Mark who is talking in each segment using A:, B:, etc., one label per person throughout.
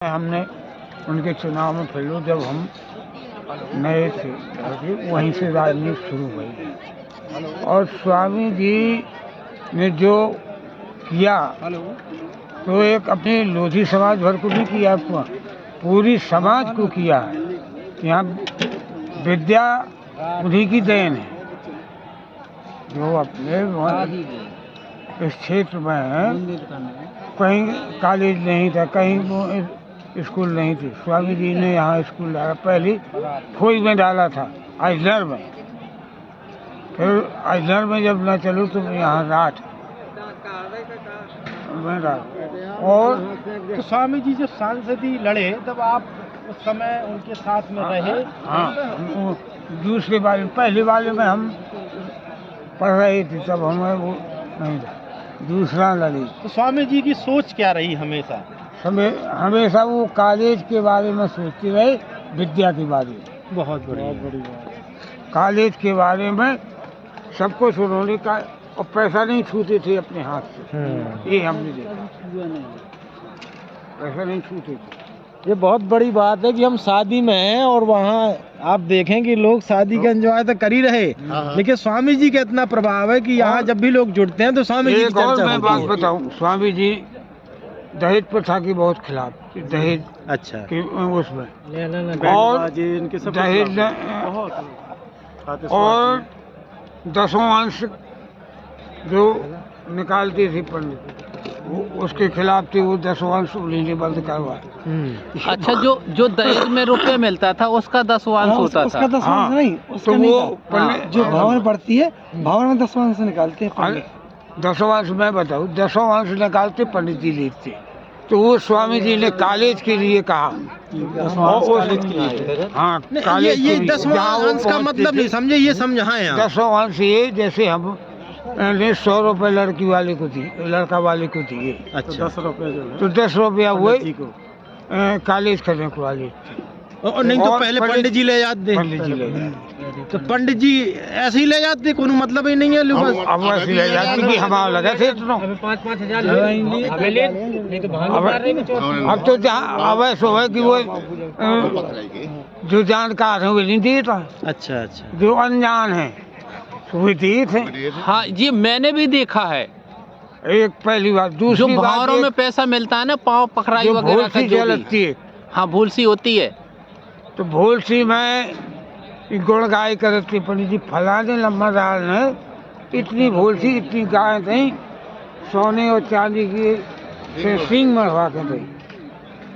A: हमने उनके चुनाव में फिर जब हम नए थे वहीं से राजनीति शुरू हुई और स्वामी जी ने जो किया तो एक अपने लोधी समाज भर को भी किया, पूरी समाज को किया है। यहाँ विद्या उन्हीं की देन है जो अपने इस क्षेत्र में कहीं कॉलेज नहीं था, कहीं स्कूल नहीं थी। स्वामी जी ने यहाँ स्कूल डाला, पहले खोई में डाला था, आइजर में, फिर आइजर में जब न चलो तो यहाँ राठ में राठ। और
B: तो स्वामी जी जब सांसदी लड़े तब आप उस समय उनके साथ में रहे?
A: हाँ, दूसरे वाले, पहले वाले में हम पढ़ रहे थे तब हमें वो नहीं था, दूसरा लड़ी।
B: तो स्वामी जी की सोच क्या रही हमेशा?
A: हमेशा वो कॉलेज के बारे में सोचते रहे, विद्या के बारे में।
B: बहुत बड़ी बात।
A: कॉलेज के बारे में सब कुछ उन्होंने का, और पैसा नहीं छूते थे अपने हाथ से। ये हमने देखा, पैसा नहीं छूते थे।
B: ये बहुत बड़ी बात है कि हम शादी में हैं और वहाँ आप देखें कि लोग शादी का एंजॉय तो कर ही रहे, लेकिन स्वामी जी का इतना प्रभाव है कि यहाँ जब भी लोग जुड़ते हैं तो स्वामी जी की चर्चा होती है।
A: मैं बात बताऊँ, स्वामी जी दहेज प्रथा के बहुत खिलाफ, दहेज
B: अच्छा
A: कि उसमें और दहेज और 10वां अंश जो निकालते थे पंडित, उसके खिलाफ थे। वो 10वां अंश उन्हीं बंद करवाया।
C: अच्छा, जो दहेज में रुपए मिलता था उसका 10वां अंश होता था?
B: उसका 10वां अंश नहीं, उसका
A: तो
B: वो जो भावन पड़ती है, भावन में 10वां अंश निकालते हैं।
A: 10वां अंश मैं बताऊँ, 10वां अंश निकालते पंडित जी लेते। तो वो स्वामी जी ने कॉलेज के लिए कहा, हाँ कॉलेज
B: ये 10वां अंश का मतलब नहीं समझे, ये समझाएं आप।
A: 10वां अंश ये जैसे हम ने 100 रुपए लड़की वाले को दी, लड़का वाले को दिए।
B: अच्छा, 10 रुपए जो है
A: तो 10 रुपया हुए कॉलेज करने को वाले।
B: और नहीं तो पहले पंडित जी ले जाते।
A: पंडित जी ले जाते,
B: तो पंडित जी ऐसे ही ले जाते, कोई मतलब ही नहीं है।
A: अब ऐसे ले जाते कि हमारा लगा थे इतना।
C: 5,000
A: अब तो अब ऐसा है कि वो जो जानकार है वो नहीं देता।
B: अच्छा अच्छा,
A: जो अनजान है वो दिए थे।
C: हाँ, ये मैंने भी देखा है।
A: एक पहली बात,
C: जो
A: दूसरी बात
C: भावरों में पैसा मिलता है ना, पाँव पखराई वगैरह का, जो
A: लगती है।
C: हाँ, भूल सी होती है।
A: तो भूल सी में गुण गाय करती पंडित जी, फलाने लम्बादार ने इतनी भूल सी, इतनी गाय थी, सोने और चांदी की से सिंह मरवा के दी।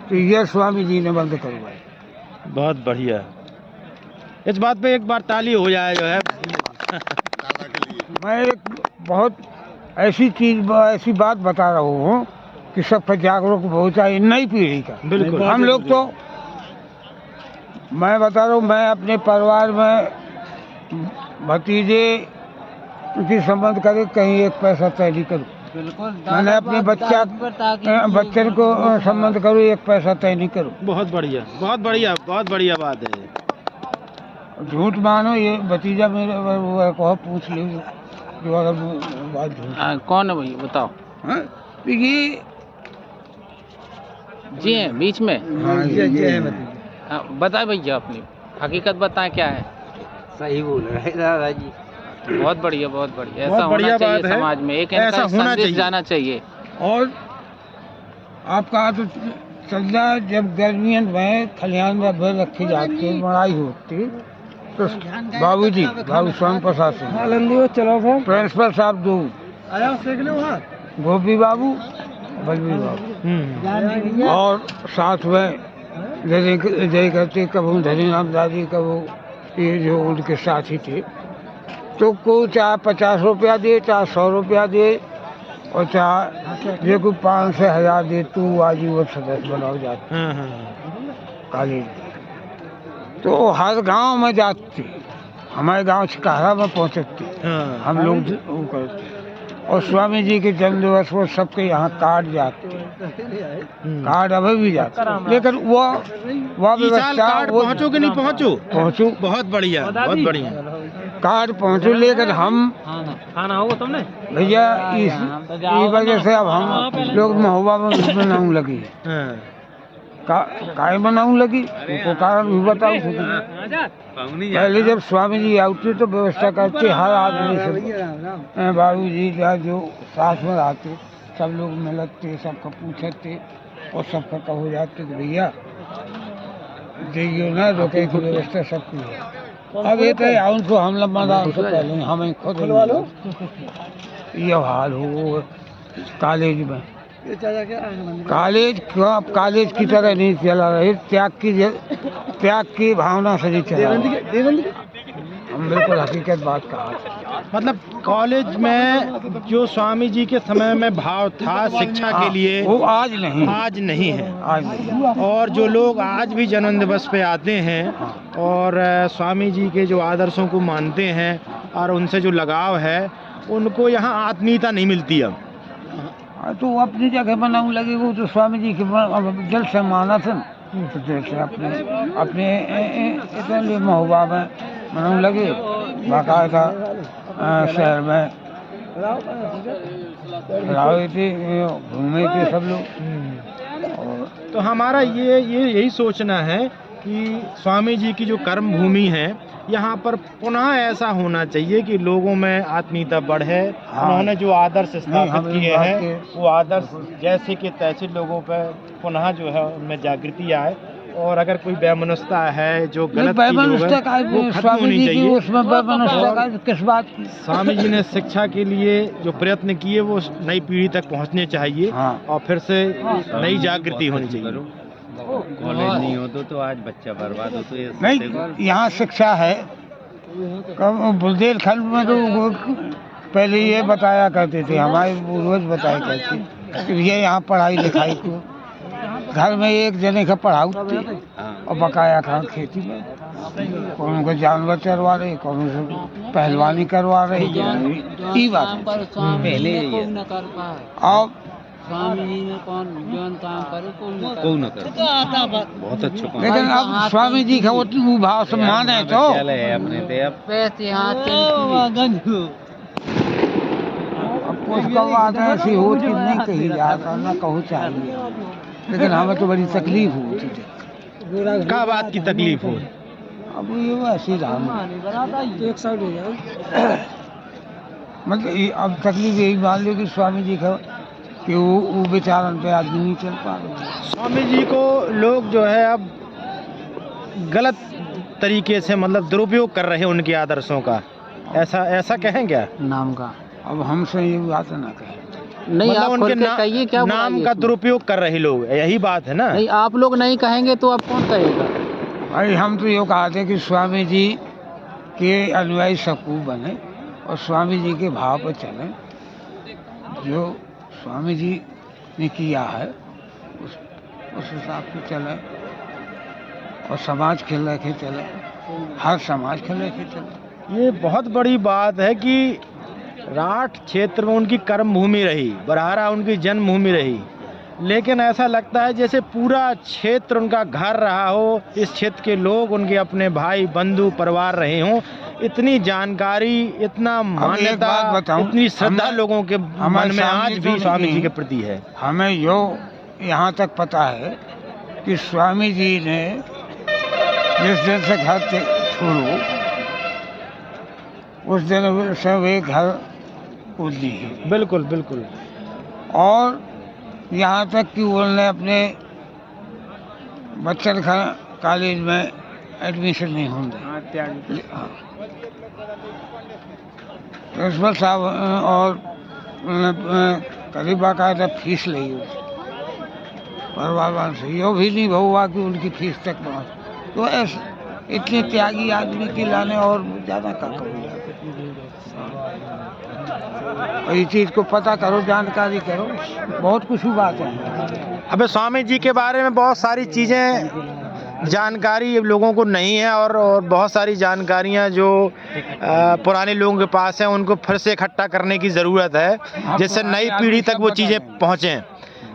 A: तो यह स्वामी जी ने बंद करवाई।
B: बहुत बढ़िया। इस बात पे एक बार ताली हो जाए जो है।
A: मैं एक बहुत ऐसी बात बता रहा हूँ कि सब पर जागरूक बहुत है नई पीढ़ी का।
B: बिल्कुल,
A: हम लोग तो, मैं बता रहा हूँ, मैं अपने परिवार में भतीजे की संबंध करे कहीं एक पैसा तय नहीं करूँ। मैंने अपने बच्चन को संबंध करूँ, एक पैसा तय नहीं करूँ।
B: बहुत बढ़िया, बहुत बढ़िया, बहुत बढ़िया बात है।
A: झूठ मानो, ये भतीजा मेरे वो कहो, पूछ लीजिए जो अगर बात झूठ।
C: कौन है भैया, बताओ।
A: ये
C: जी हैं बीच में।
A: हाँ,
C: बताए भैया, अपनी हकीकत बताएं क्या है।
A: सही बोल रहे हैं दादा जी।
C: बहुत बढ़िया, बहुत बढ़िया। ऐसा
B: बहुत बढ़िया
C: होना चाहिए
B: बात है।
C: समाज में, एक
B: ऐसा
C: ऐसा
B: होना
C: संदेश
B: चाहिए।
C: जाना चाहिए।
A: और आपका तो चल रहा है, जब गर्मियों में खलिहान में भर रखी जाती, लड़ाई होती, तो बाबू स्वामी प्रसाद सिंह, प्रिंसिपल साहब दो, गोपी बाबू, बलबी बाबू, और साथ में जय करते कबू धनी राम दादी, कबू ये जो उनके साथी थे। तो को चाहे 50 रुपया दे, चाहे 100 रुपया दे, और चाहे ये कोई 500 से 1000 दे, तो आजीवन सदस्य बनाओ जाते कॉलेज। तो हर गांव में जाती, हमारे गांव छिकारा में पहुंचती, हम लोग वो करते। और स्वामी जी के जन्म दिवस को सबके यहाँ कार्ड जाते, कार्ड अभी भी जाते, लेकिन वो व्यवस्था
B: पहुँचो कि नहीं
A: पहुँचो।
B: बहुत बढ़िया, बहुत बढ़िया।
A: कार्ड पहुँचो, लेकिन हम
C: खाना होगा तुमने
A: भैया इस वजह से अब हम लोग महोबा में बनाने लगी है। काय बनाऊं लगी, उसको कारण भी बताओ। पहले जब स्वामी जी आते तो व्यवस्था करते, हर आदमी से बाबू जी या जो साथ में आते सब लोग मिलते, सबका पूछते और सबका कहो जाते कि भैया देखियो ना रोके की व्यवस्था सब की है। अब ये तो उनको हम लम्बादार से पहले हमें खुद ये हाल हो कॉलेज में, कॉलेज की तरह नहीं चला रहे, त्याग की भावना से नहीं चला रहे। हम बिल्कुल हकीकत बात कहा।
B: मतलब कॉलेज में जो स्वामी जी के समय में भाव था शिक्षा के लिए,
A: वो आज नहीं
B: है।
A: आज नहीं।
B: और जो लोग आज भी जन्म दिवस पे आते हैं और स्वामी जी के जो आदर्शों को मानते हैं और उनसे जो लगाव है, उनको यहाँ आत्मीयता नहीं मिलती अब।
A: तो वो अपनी जगह बनाने लगे, वो तो स्वामी जी के जल से माना था, तो जैसे अपने इतने महुआ में बनाने लगे, बाकायदा शहर में लाए थे, घूमे थे सब लोग।
B: तो हमारा यही सोचना है कि स्वामी जी की जो कर्म भूमि है, यहाँ पर पुनः ऐसा होना चाहिए कि लोगों में आत्मीयता बढ़े। उन्होंने जो आदर्श स्थापित किए हैं, वो आदर्श जैसे कि तैसे लोगों पर पुनः जो है उनमें जागृति आए। और अगर कोई वैमनस्यता है, जो गलत चीज है, वो खत्म होनी चाहिए।
A: उसमें वैमनस्यता किस बात की?
B: स्वामी जी ने शिक्षा के लिए जो प्रयत्न किए वो नई पीढ़ी तक पहुँचने चाहिए और फिर से नई जागृति होनी चाहिए।
C: कॉलेज नहीं हो तो आज बच्चा बर्बाद हो तो ये
A: नहीं, यहाँ शिक्षा है। बुंदेलखंड में तो पहले ये बताया करते थे, हमारे पूर्वज बताया करते कि ये यहाँ पढ़ाई लिखाई को घर में एक जने का पढ़ाते और बकाया खान खेती में, कौन को जानवर चरवा रहे, कौन को पहलवानी करवा रहे। ये बात
C: पहले
A: और
C: स्वामी जी ने कौन काम करे, कौन न करे, बहुत अच्छा।
A: लेकिन अब स्वामी जी का वो भाव से माने तो
C: पैसे
A: उसका बात ऐसी हो कि नहीं कही जाता, ना कहो चाहिए, लेकिन हमें तो बड़ी तकलीफ होती थी।
B: क्या बात की तकलीफ हो?
A: अब ये ऐसी एक साइड हो जाए, मतलब अब तकलीफ यही मान लो कि स्वामी जी का कि वो बेचारन पे आदमी नहीं चल पा रहे।
B: स्वामी जी को लोग जो है अब गलत तरीके से मतलब दुरुपयोग कर रहे हैं उनके आदर्शों का, ऐसा कहें क्या
A: नाम का? अब हमसे ये बात ना कहें,
C: नहीं
B: मतलब
C: आप
B: उनके
C: कहिए क्या
B: नाम का दुरुपयोग कर रहे लोग, यही बात है ना?
C: नहीं, आप लोग नहीं कहेंगे तो अब कौन कहेगा?
A: भाई हम तो ये कहते कि स्वामी जी के अनुयायी सबको बने और स्वामी जी के भाव पर चलें। जो स्वामी जी ने किया है उस हिसाब से चले और समाज के लेके चले, हर समाज के लेके चले।
B: ये बहुत बड़ी बात है कि राठ क्षेत्र में उनकी कर्म भूमि रही, बरहारा उनकी जन्मभूमि रही, लेकिन ऐसा लगता है जैसे पूरा क्षेत्र उनका घर रहा हो, इस क्षेत्र के लोग उनके अपने भाई बंधु परिवार रहे हों। इतनी जानकारी, इतना मान्यता, इतनी श्रद्धा लोगों के मन में आज भी स्वामी जी के प्रति है।
A: हमें यो यहाँ तक पता है कि स्वामी जी ने जिस दिन से घर छोड़ो उस दिन से वे घर को दी है।
B: बिल्कुल बिल्कुल।
A: और यहाँ तक कि उन्होंने अपने बच्चन कॉलेज में एडमिशन नहीं होंगे, प्रिंसिपल साहब और करीब बाकायदा फीस ली परिवार से, यो भी नहीं हुआ कि उनकी फीस तक पहुँच। तो ऐसे इतने त्यागी आदमी की लाने और ज़्यादा का करो, इस चीज़ को पता करो, जानकारी करो, बहुत कुछ बात है।
B: अबे स्वामी जी के बारे में बहुत सारी चीज़ें जानकारी लोगों को नहीं है और बहुत सारी जानकारियां जो पुराने लोगों के पास हैं उनको फिर से इकट्ठा करने की ज़रूरत है, जिससे नई पीढ़ी तक वो चीज़ें पहुँचें।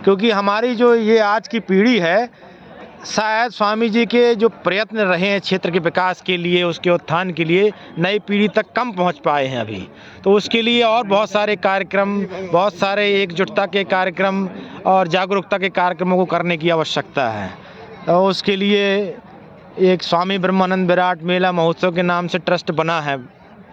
B: क्योंकि हमारी जो ये आज की पीढ़ी है, शायद स्वामी जी के जो प्रयत्न रहे हैं क्षेत्र के विकास के लिए, उसके उत्थान के लिए, नई पीढ़ी तक कम पहुंच पाए हैं अभी। तो उसके लिए और बहुत सारे कार्यक्रम, बहुत सारे एकजुटता के कार्यक्रम और जागरूकता के कार्यक्रमों को करने की आवश्यकता है। तो उसके लिए एक स्वामी ब्रह्मानंद विराट मेला महोत्सव के नाम से ट्रस्ट बना है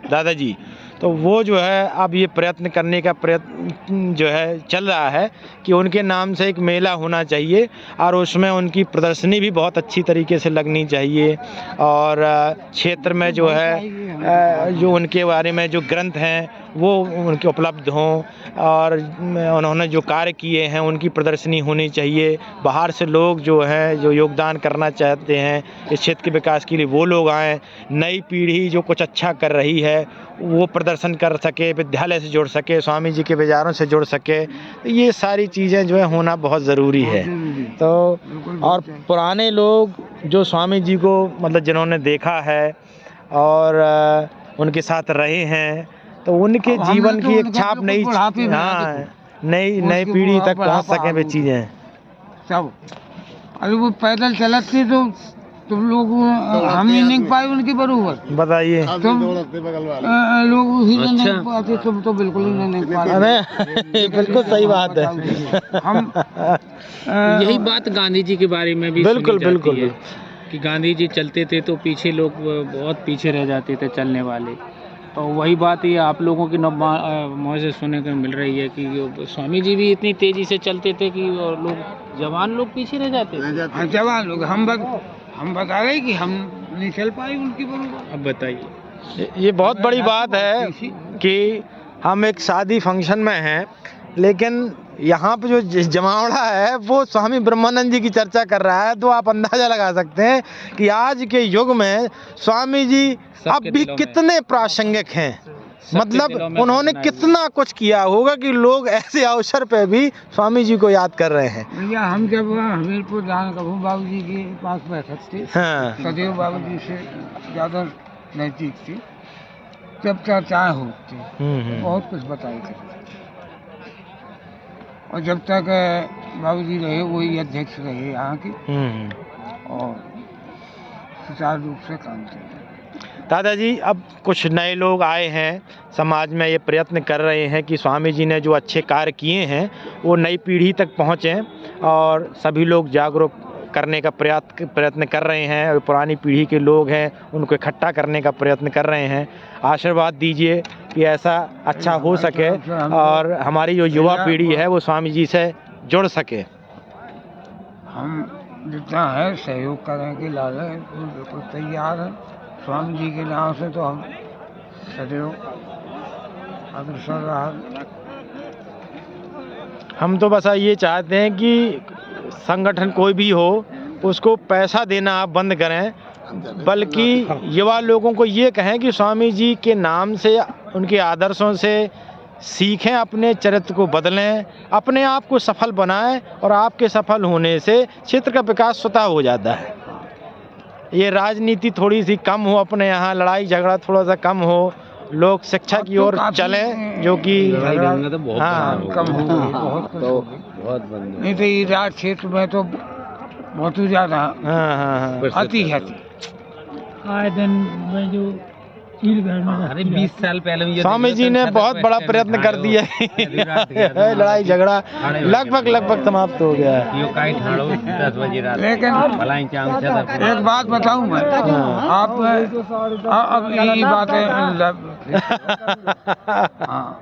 B: दादाजी। तो वो जो है अब ये प्रयत्न करने का प्रयत्न जो है चल रहा है कि उनके नाम से एक मेला होना चाहिए और उसमें उनकी प्रदर्शनी भी बहुत अच्छी तरीके से लगनी चाहिए। और क्षेत्र में जो है जो उनके बारे में जो ग्रंथ हैं वो उनके उपलब्ध हों और उन्होंने जो कार्य किए हैं उनकी प्रदर्शनी होनी चाहिए। बाहर से लोग जो हैं जो योगदान करना चाहते हैं इस क्षेत्र के विकास के लिए वो लोग आएँ। नई पीढ़ी जो कुछ अच्छा कर रही है वो प्रदर्शन कर सके, विद्यालय से जुड़ सके, स्वामी जी के विचारों से जुड़ सके। तो ये सारी चीज़ें जो है होना बहुत ज़रूरी है। तो और पुराने लोग जो स्वामी जी को मतलब जिन्होंने देखा है और उनके साथ रहे हैं तो उनके जीवन की एक छाप नई नई पीढ़ी तक पहुंच सके वे चीज़ें
A: सब। अरे वो पैदल चलत थे तो तुम लोग हम ही नहीं पाए उनकी बरूबर।
B: बताइए
A: तुम लोग ही नहीं पाते, तुम तो बिल्कुल ही नहीं पाते।
B: अरे बिल्कुल सही बात है।
A: हम
C: यही बात गांधी जी के बारे में भी
B: बिल्कुल
C: सुनी जाती
B: बिल्कुल
C: है कि गांधी जी चलते थे तो पीछे लोग बहुत पीछे रह जाते थे चलने वाले। तो वही बात ये आप लोगों की मुँह से सुनने को मिल रही है कि स्वामी जी भी इतनी तेजी से चलते थे कि और लोग जवान लोग पीछे रह जाते थे।
A: जवान लोग हम बता रहे कि हम नहीं चल पाए उनकी बरूबर।
C: अब बताइए,
B: ये बहुत बड़ी बात है कि हम एक शादी फंक्शन में हैं लेकिन यहाँ पे जो जमावड़ा है वो स्वामी ब्रह्मानंद जी की चर्चा कर रहा है। तो आप अंदाज़ा लगा सकते हैं कि आज के युग में स्वामी जी अब भी कितने प्रासंगिक हैं। मतलब उन्होंने कितना कुछ किया होगा कि लोग ऐसे अवसर पे भी स्वामी जी को याद कर रहे हैं।
A: भैया हम जब हमीरपुर जान कपूर बाबू जी के पास बैठक थे,
B: हाँ।
A: सदैव बाबू जी से ज़्यादा नज़दीक थी, जब चर्चाएँ होती बहुत कुछ बताई थे। और जब तक बाबू जी रहे वही अध्यक्ष रहे यहाँ के और सुचारू रूप से काम किया।
B: दादाजी अब कुछ नए लोग आए हैं समाज में, ये प्रयत्न कर रहे हैं कि स्वामी जी ने जो अच्छे कार्य किए हैं वो नई पीढ़ी तक पहुँचें और सभी लोग जागरूक करने का प्रयत्न कर रहे हैं। और पुरानी पीढ़ी के लोग हैं उनको इकट्ठा करने का प्रयत्न कर रहे हैं। आशीर्वाद दीजिए कि ऐसा अच्छा हो सके और हमारी जो युवा पीढ़ी है वो स्वामी जी से जुड़ सके।
A: हम जितना है सहयोग करने के लाले बिल्कुल तैयार है। स्वामी जी के नाम से तो हम सदैव अग्रसर रहा। हम
B: तो बस ये चाहते हैं कि संगठन कोई भी हो उसको पैसा देना आप बंद करें, बल्कि युवा लोगों को ये कहें कि स्वामी जी के नाम से उनके आदर्शों से सीखें, अपने चरित्र को बदलें, अपने आप को सफल बनाएं और आपके सफल होने से क्षेत्र का विकास स्वतः हो जाता है। ये राजनीति थोड़ी सी कम हो, अपने यहाँ लड़ाई झगड़ा थोड़ा सा कम हो, लोग शिक्षा की ओर चलें जो कि
A: हाँ कम हो गई, बहुत नहीं तो ये राज क्षेत्र में तो बहुत ही ज़्यादा अति है। आए दिन में जो 20 साल पहले
B: स्वामी जी ने बहुत बड़ा प्रयत्न कर दिया है। लड़ाई झगड़ा लगभग समाप्त हो गया है।
A: लेकिन एक बात बताऊं मैं, आप अब यही बात है। हाँ